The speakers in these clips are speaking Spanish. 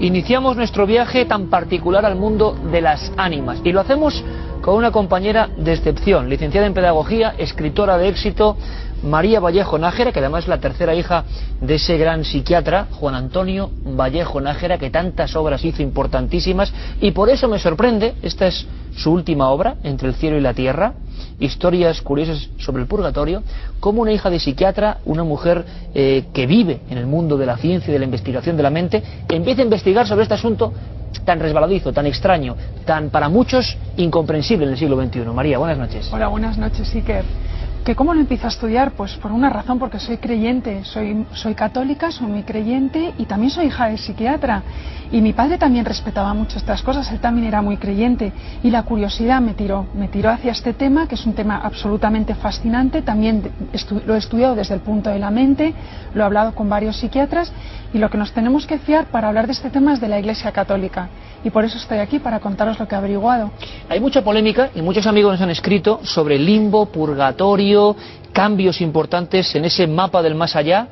Iniciamos nuestro viaje tan particular al mundo de las ánimas y lo hacemos con una compañera de excepción, licenciada en Pedagogía, escritora de éxito, María Vallejo Nájera, que además es la tercera hija de ese gran psiquiatra, Juan Antonio Vallejo Nájera, que tantas obras hizo importantísimas, y por eso me sorprende, esta es su última obra, Entre el cielo y la tierra, historias curiosas sobre el purgatorio, como una hija de psiquiatra, una mujer que vive en el mundo de la ciencia y de la investigación de la mente, empieza a investigar sobre este asunto tan resbaladizo, tan extraño, tan para muchos incomprensible en el siglo XXI. María, buenas noches. Hola, buenas noches, Iker. ¿Que cómo lo empiezo a estudiar? Pues por una razón, porque soy creyente, soy católica, soy muy creyente y también soy hija de psiquiatra. Y mi padre también respetaba mucho estas cosas, él también era muy creyente. Y la curiosidad me tiró hacia este tema, que es un tema absolutamente fascinante. También lo he estudiado desde el punto de la mente, lo he hablado con varios psiquiatras, y lo que nos tenemos que fiar para hablar de este tema es de la Iglesia Católica. Y por eso estoy aquí, para contaros lo que he averiguado. Hay mucha polémica y muchos amigos nos han escrito sobre limbo, purgatorio, cambios importantes en ese mapa del más allá.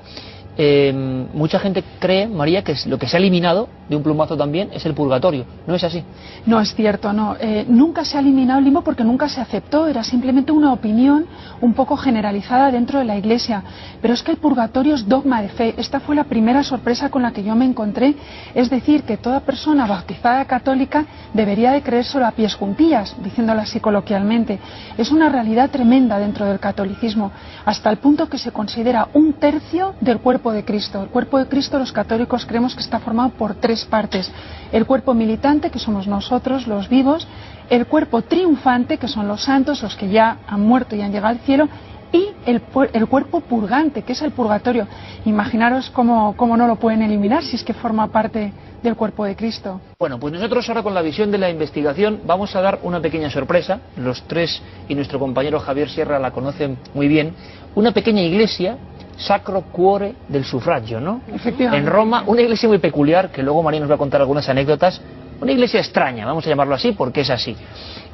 Mucha gente cree, María, que lo que se ha eliminado de un plumazo también es el purgatorio. ¿No es así? No es cierto, no. Nunca se ha eliminado el limbo porque nunca se aceptó. Era simplemente una opinión un poco generalizada dentro de la Iglesia. Pero es que el purgatorio es dogma de fe. Esta fue la primera sorpresa con la que yo me encontré. Es decir, que toda persona bautizada católica debería de creérselo a pies juntillas, diciéndolo así coloquialmente. Es una realidad tremenda dentro del catolicismo, hasta el punto que se considera un tercio del cuerpo de Cristo. El cuerpo de Cristo, los católicos creemos que está formado por tres partes: el cuerpo militante, que somos nosotros, los vivos; el cuerpo triunfante, que son los santos, los que ya han muerto y han llegado al cielo; y el cuerpo purgante, que es el purgatorio. Imaginaros cómo no lo pueden eliminar si es que forma parte del cuerpo de Cristo. Bueno, pues nosotros ahora, con la visión de la investigación, vamos a dar una pequeña sorpresa. Los tres y nuestro compañero Javier Sierra la conocen muy bien. Una pequeña iglesia, Sacro Cuore del Sufragio, ¿no? Efectivamente. En Roma, una iglesia muy peculiar, que luego María nos va a contar algunas anécdotas. Una iglesia extraña, vamos a llamarlo así, porque es así.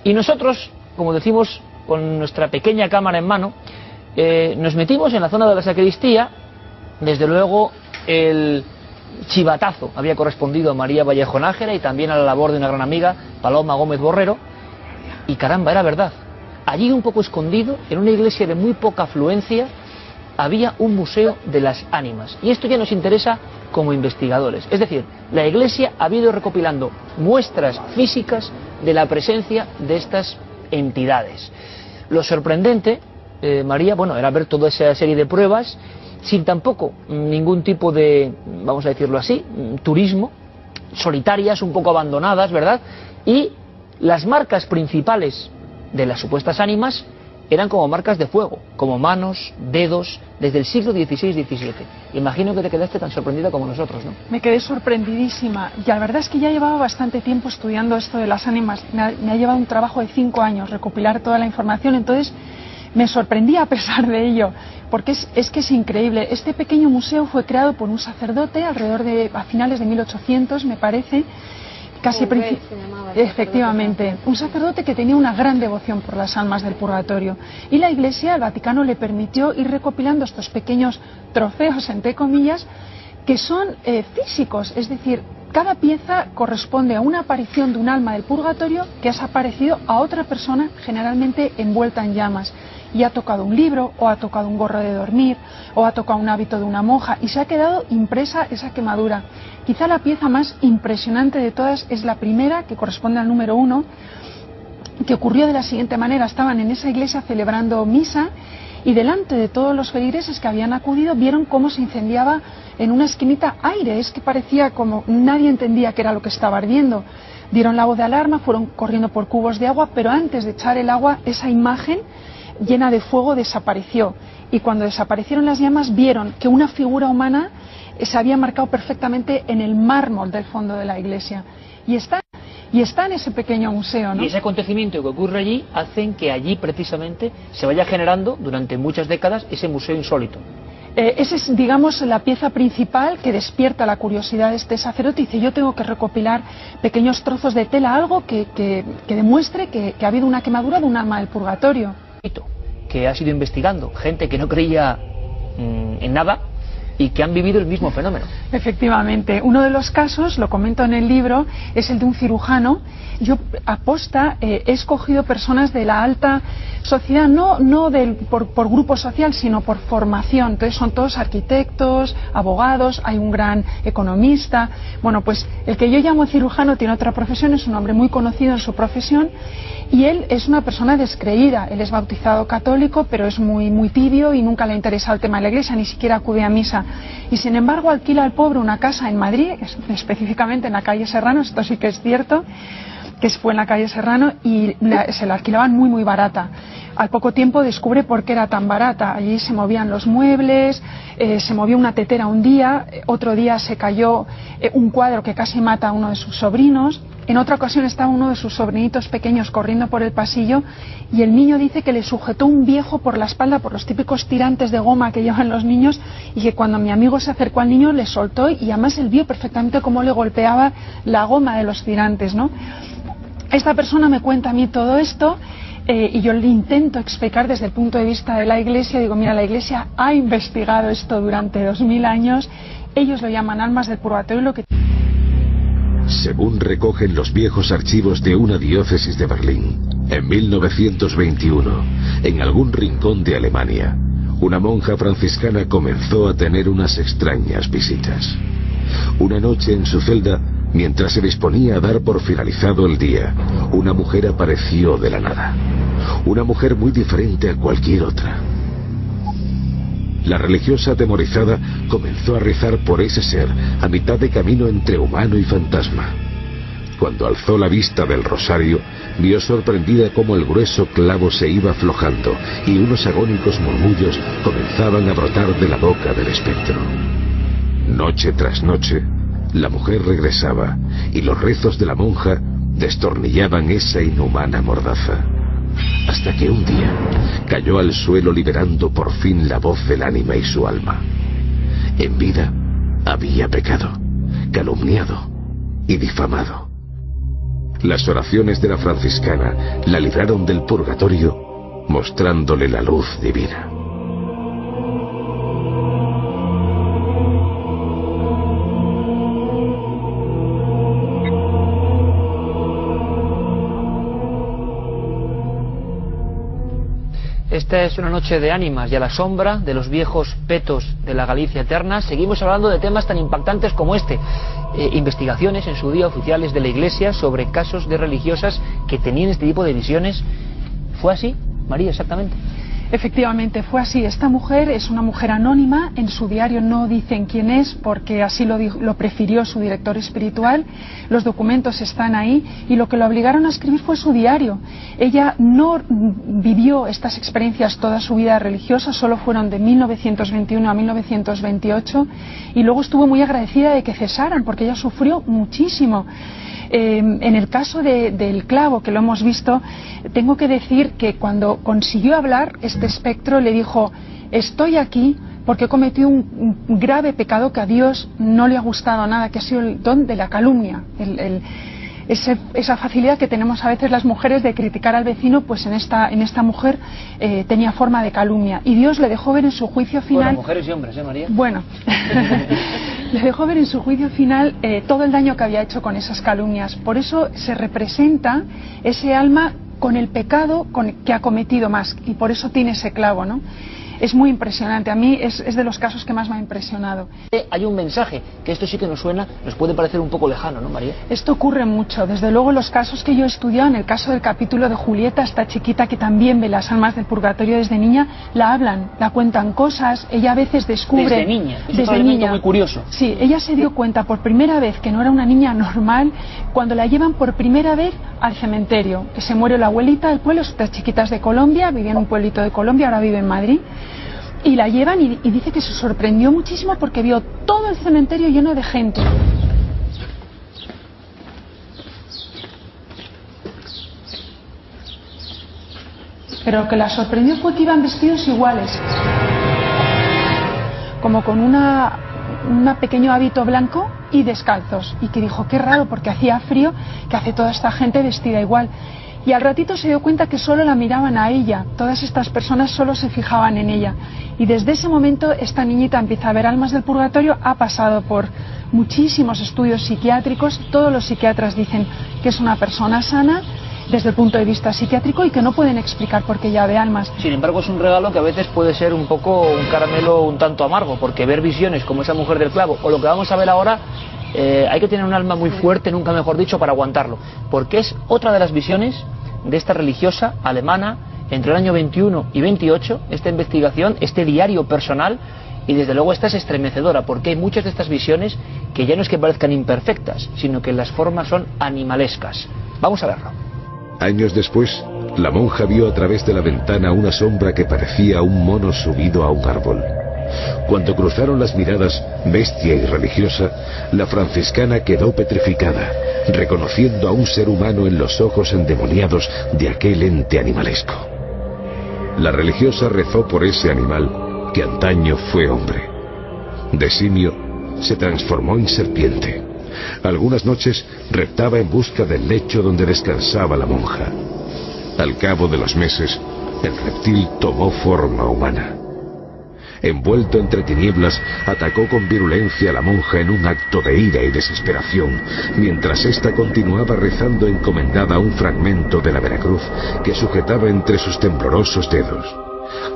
Y nosotros, como decimos, con nuestra pequeña cámara en mano, nos metimos en la zona de la sacristía. Desde luego el chivatazo había correspondido a María Vallejo Nájera y también a la labor de una gran amiga, Paloma Gómez Borrero, y caramba, era verdad. Allí, un poco escondido, en una iglesia de muy poca afluencia, había un museo de las ánimas, y esto ya nos interesa como investigadores. Es decir, la Iglesia ha ido recopilando muestras físicas de la presencia de estas entidades. Lo sorprendente, María, bueno, era ver toda esa serie de pruebas sin tampoco ningún tipo de, vamos a decirlo así, turismo, solitarias, un poco abandonadas, ¿verdad? Y las marcas principales de las supuestas ánimas eran como marcas de fuego, como manos, dedos, desde el siglo XVI-XVII. Imagino que te quedaste tan sorprendida como nosotros, ¿no? Me quedé sorprendidísima, y la verdad es que ya llevaba bastante tiempo estudiando esto de las ánimas. Me ha llevado un trabajo de 5 años recopilar toda la información, entonces me sorprendí a pesar de ello, porque es que es increíble. Este pequeño museo fue creado por un sacerdote a finales de 1800, me parece, efectivamente, un sacerdote que tenía una gran devoción por las almas del purgatorio, y la Iglesia, el Vaticano, le permitió ir recopilando estos pequeños trofeos, entre comillas, que son físicos. Es decir, cada pieza corresponde a una aparición de un alma del purgatorio que ha aparecido a otra persona, generalmente envuelta en llamas, y ha tocado un libro, o ha tocado un gorro de dormir, o ha tocado un hábito de una monja, y se ha quedado impresa esa quemadura. Quizá la pieza más impresionante de todas es la primera, que corresponde al número 1, que ocurrió de la siguiente manera. Estaban en esa iglesia celebrando misa, y delante de todos los feligreses que habían acudido, vieron cómo se incendiaba en una esquinita aire. Es que parecía como nadie entendía qué era lo que estaba ardiendo. Dieron la voz de alarma, fueron corriendo por cubos de agua, pero antes de echar el agua, esa imagen llena de fuego desapareció, y cuando desaparecieron las llamas vieron que una figura humana se había marcado perfectamente en el mármol del fondo de la iglesia, y está en ese pequeño museo, ¿no? Y ese acontecimiento que ocurre allí hacen que allí precisamente se vaya generando durante muchas décadas ese museo insólito. Esa es, digamos, la pieza principal que despierta la curiosidad de este sacerdote. Dice: yo tengo que recopilar pequeños trozos de tela, algo que demuestre que ha habido una quemadura de un alma del purgatorio. Que ha sido investigando, gente que no creía en nada, y que han vivido el mismo fenómeno. Efectivamente, uno de los casos, lo comento en el libro, es el de un cirujano. Yo aposta he escogido personas de la alta sociedad, no por grupo social, sino por formación. Entonces son todos arquitectos, abogados, hay un gran economista. Bueno, pues el que yo llamo cirujano tiene otra profesión, es un hombre muy conocido en su profesión, y él es una persona descreída. Él es bautizado católico, pero es muy tibio y nunca le ha interesado el tema de la iglesia, ni siquiera acude a misa. Y sin embargo alquila al pobre una casa en Madrid, específicamente en la calle Serrano, esto sí que es cierto, que fue en la calle Serrano, y se la alquilaban muy barata. Al poco tiempo descubre por qué era tan barata. Allí se movían los muebles, se movió una tetera un día, otro día se cayó un cuadro que casi mata a uno de sus sobrinos. En otra ocasión estaba uno de sus sobrinitos pequeños corriendo por el pasillo y el niño dice que le sujetó un viejo por la espalda, por los típicos tirantes de goma que llevan los niños, y que cuando mi amigo se acercó al niño le soltó, y además él vio perfectamente cómo le golpeaba la goma de los tirantes, ¿no? Esta persona me cuenta a mí todo esto, y yo le intento explicar desde el punto de vista de la Iglesia. Digo, mira, la Iglesia ha investigado esto durante 2000 años, ellos lo llaman almas del purgatorio, lo que... Según recogen los viejos archivos de una diócesis de Berlín, en 1921, en algún rincón de Alemania, una monja franciscana comenzó a tener unas extrañas visitas. Una noche en su celda, mientras se disponía a dar por finalizado el día, una mujer apareció de la nada. Una mujer muy diferente a cualquier otra. La religiosa, atemorizada, comenzó a rezar por ese ser a mitad de camino entre humano y fantasma. Cuando alzó la vista del rosario, vio sorprendida cómo el grueso clavo se iba aflojando y unos agónicos murmullos comenzaban a brotar de la boca del espectro. Noche tras noche, la mujer regresaba y los rezos de la monja destornillaban esa inhumana mordaza. Hasta que un día cayó al suelo liberando por fin la voz del ánima y su alma. En vida había pecado, calumniado y difamado. Las oraciones de la franciscana la libraron del purgatorio, mostrándole la luz divina. Esta es una noche de ánimas y a la sombra de los viejos petos de la Galicia eterna seguimos hablando de temas tan impactantes como este. Investigaciones en su día oficiales de la Iglesia sobre casos de religiosas que tenían este tipo de visiones. ¿Fue así, María, exactamente? Efectivamente, fue así. Esta mujer es una mujer anónima, en su diario no dicen quién es porque así lo prefirió su director espiritual, los documentos están ahí y lo que lo obligaron a escribir fue su diario. Ella no vivió estas experiencias toda su vida religiosa, solo fueron de 1921 a 1928 y luego estuvo muy agradecida de que cesaran porque ella sufrió muchísimo. En el caso del clavo, que lo hemos visto, tengo que decir que cuando consiguió hablar, este espectro le dijo: estoy aquí porque he cometido un grave pecado que a Dios no le ha gustado nada, que ha sido el don de la calumnia, esa facilidad que tenemos a veces las mujeres de criticar al vecino, pues en esta mujer tenía forma de calumnia, y Dios le dejó ver en su juicio final... Bueno, mujeres y hombres, María? Bueno, le dejó ver en su juicio final todo el daño que había hecho con esas calumnias. Por eso se representa ese alma con el pecado que ha cometido más, y por eso tiene ese clavo, ¿no? Es muy impresionante, a mí es de los casos que más me ha impresionado. Hay un mensaje, que esto sí que nos suena, nos puede parecer un poco lejano, ¿no, María? Esto ocurre mucho, desde luego los casos que yo he estudiado, en el caso del capítulo de Julieta, esta chiquita que también ve las almas del purgatorio desde niña, la hablan, la cuentan cosas, ella a veces descubre... Desde niña, es un elemento muy curioso. Sí, ella se dio cuenta por primera vez que no era una niña normal cuando la llevan por primera vez al cementerio, que se muere la abuelita del pueblo, estas chiquitas de Colombia, vivía en un pueblito de Colombia, ahora vive en Madrid. Y la llevan y dice que se sorprendió muchísimo porque vio todo el cementerio lleno de gente. Pero lo que la sorprendió fue que iban vestidos iguales, como con un pequeño hábito blanco y descalzos, y que dijo: qué raro, porque hacía frío, que hace toda esta gente vestida igual. Y al ratito se dio cuenta que solo la miraban a ella, todas estas personas solo se fijaban en ella. Y desde ese momento esta niñita empieza a ver almas del purgatorio, ha pasado por muchísimos estudios psiquiátricos, todos los psiquiatras dicen que es una persona sana desde el punto de vista psiquiátrico y que no pueden explicar por qué ya ve almas. Sin embargo, es un regalo que a veces puede ser un poco un caramelo un tanto amargo, porque ver visiones como esa mujer del clavo o lo que vamos a ver ahora, hay que tener un alma muy fuerte, nunca mejor dicho, para aguantarlo, porque es otra de las visiones de esta religiosa alemana entre el año 21 y 28, esta investigación, este diario personal, y desde luego esta es estremecedora, porque hay muchas de estas visiones que ya no es que parezcan imperfectas, sino que las formas son animalescas. Vamos a verlo. Años después, la monja vio a través de la ventana una sombra que parecía un mono subido a un árbol. Cuando cruzaron las miradas, bestia y religiosa, la franciscana quedó petrificada, reconociendo a un ser humano en los ojos endemoniados de aquel ente animalesco. La religiosa rezó por ese animal que antaño fue hombre. De simio se transformó en serpiente. Algunas noches reptaba en busca del lecho donde descansaba la monja. Al cabo de los meses, el reptil tomó forma humana. Envuelto entre tinieblas, atacó con virulencia a la monja en un acto de ira y desesperación, mientras ésta continuaba rezando encomendada a un fragmento de la Veracruz que sujetaba entre sus temblorosos dedos.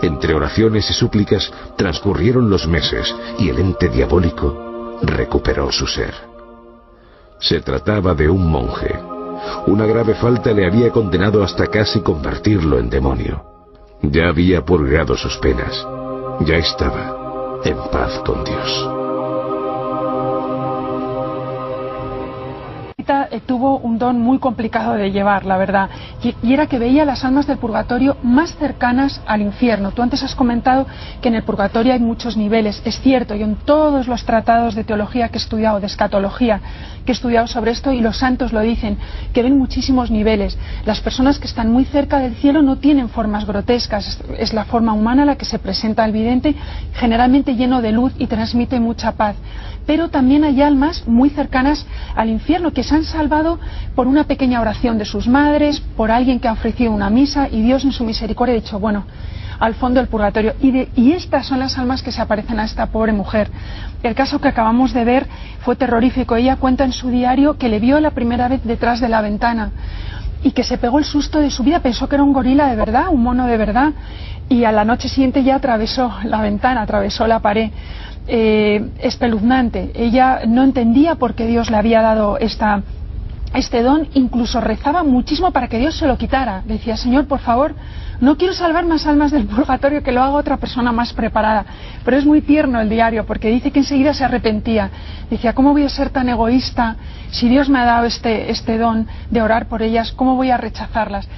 Entre oraciones y súplicas transcurrieron los meses y el ente diabólico recuperó su ser. Se trataba de un monje. Una grave falta le había condenado hasta casi convertirlo en demonio. Ya había purgado sus penas. Ya estaba en paz con Dios. Tuvo un don muy complicado de llevar, la verdad, y era que veía las almas del purgatorio más cercanas al infierno. Tú antes has comentado que en el purgatorio hay muchos niveles, es cierto, y en todos los tratados de teología que he estudiado, de escatología, que he estudiado sobre esto, y los santos lo dicen, que ven muchísimos niveles. Las personas que están muy cerca del cielo no tienen formas grotescas, es la forma humana la que se presenta al vidente, generalmente lleno de luz y transmite mucha paz. Pero también hay almas muy cercanas al infierno que se han salvado por una pequeña oración de sus madres, por alguien que ha ofrecido una misa, y Dios en su misericordia ha dicho, bueno, al fondo del purgatorio. Y estas son las almas que se aparecen a esta pobre mujer. El caso que acabamos de ver fue terrorífico. Ella cuenta en su diario que le vio la primera vez detrás de la ventana y que se pegó el susto de su vida, pensó que era un gorila de verdad, un mono de verdad, y a la noche siguiente ya atravesó la ventana, atravesó la pared. Espeluznante. Ella no entendía por qué Dios le había dado este don, incluso rezaba muchísimo para que Dios se lo quitara. Decía, Señor, por favor, no quiero salvar más almas del purgatorio, que lo haga otra persona más preparada. Pero es muy tierno el diario, porque dice que enseguida se arrepentía. Decía, ¿cómo voy a ser tan egoísta? Si Dios me ha dado este don de orar por ellas, ¿cómo voy a rechazarlas?